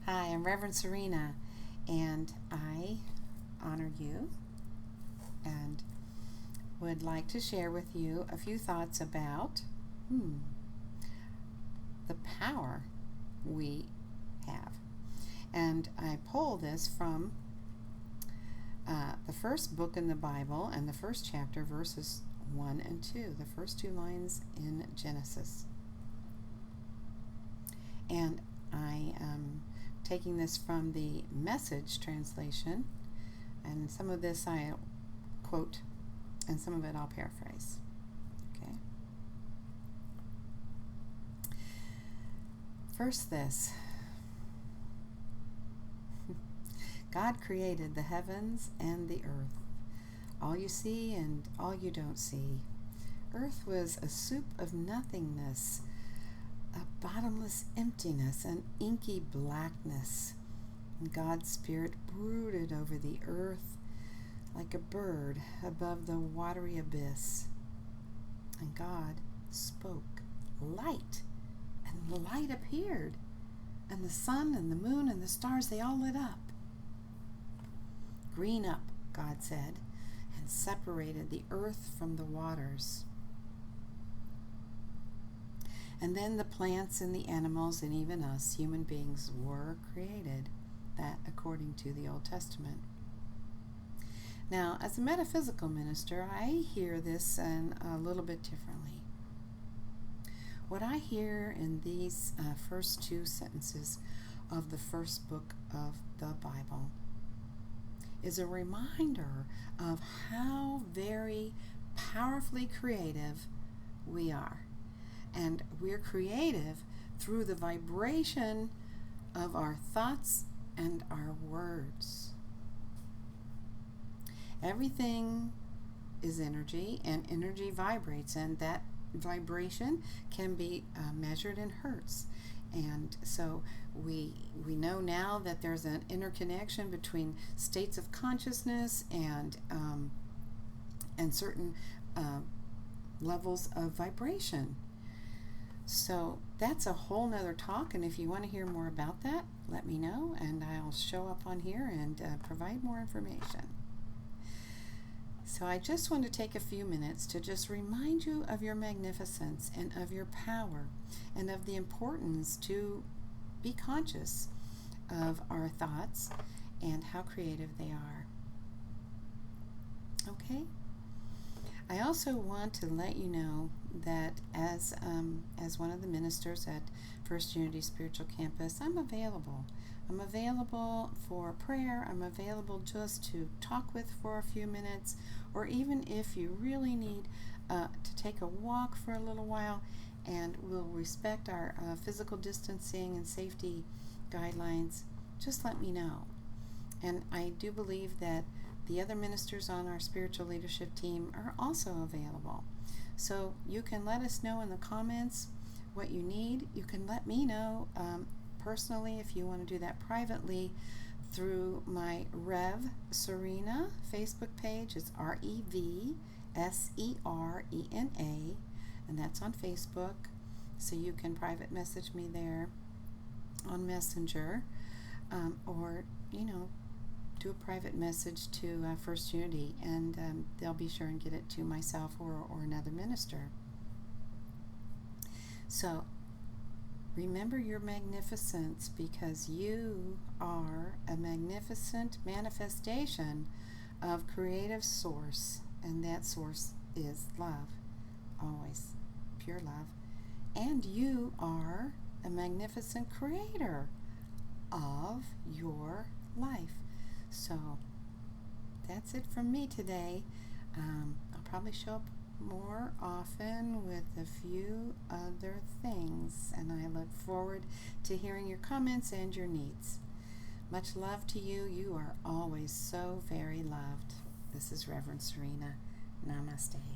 Hi, I'm Reverend Serena, and I honor you and would like to share with you a few thoughts about the power we have. And I pull this from the first book in the Bible and the first chapter, verses 1 and 2, the first two lines in Genesis. And I am taking this from the Message translation, and some of this I quote and some of it I'll paraphrase. Okay. First, this. God created the heavens and the earth, all you see and all you don't see. Earth was a soup of nothingness, a bottomless emptiness, an inky blackness. And God's Spirit brooded over the earth like a bird above the watery abyss. And God spoke, "Light," and the light appeared. And the sun and the moon and the stars, they all lit up. "Green up," God said, and separated the earth from the waters. And then the plants and the animals and even us, human beings, were created, that according to the Old Testament. Now, as a metaphysical minister, I hear this a little bit differently. What I hear in these first two sentences of the first book of the Bible is a reminder of how very powerfully creative we are. And we're creative through the vibration of our thoughts and our words. Everything is energy, and energy vibrates, and that vibration can be measured in hertz. And so we know now that there's an interconnection between states of consciousness and certain levels of vibration. So that's a whole nother talk, and if you want to hear more about that, let me know, and I'll show up on here and provide more information. So I just want to take a few minutes to just remind you of your magnificence and of your power and of the importance to be conscious of our thoughts and how creative they are. Okay? I also want to let you know that as one of the ministers at First Unity Spiritual Campus, I'm available. I'm available for prayer. I'm available just to talk with for a few minutes, or even if you really need to take a walk for a little while, and we'll respect our physical distancing and safety guidelines, just let me know. And I do believe that the other ministers on our spiritual leadership team are also available. So you can let us know in the comments what you need. You can let me know personally if you want to do that privately through my Rev Serena Facebook page. It's REVSERENA, and that's on Facebook. So you can private message me there on Messenger, or do a private message to First Unity, and they'll be sure and get it to myself or another minister. So remember your magnificence, because you are a magnificent manifestation of creative source, and that source is love, always pure love. And you are a magnificent creator of your life. So that's it from me today. I'll probably show up more often with a few other things, and I look forward to hearing your comments and your needs. Much love to you. You are always so very loved. This is Reverend Serena. Namaste.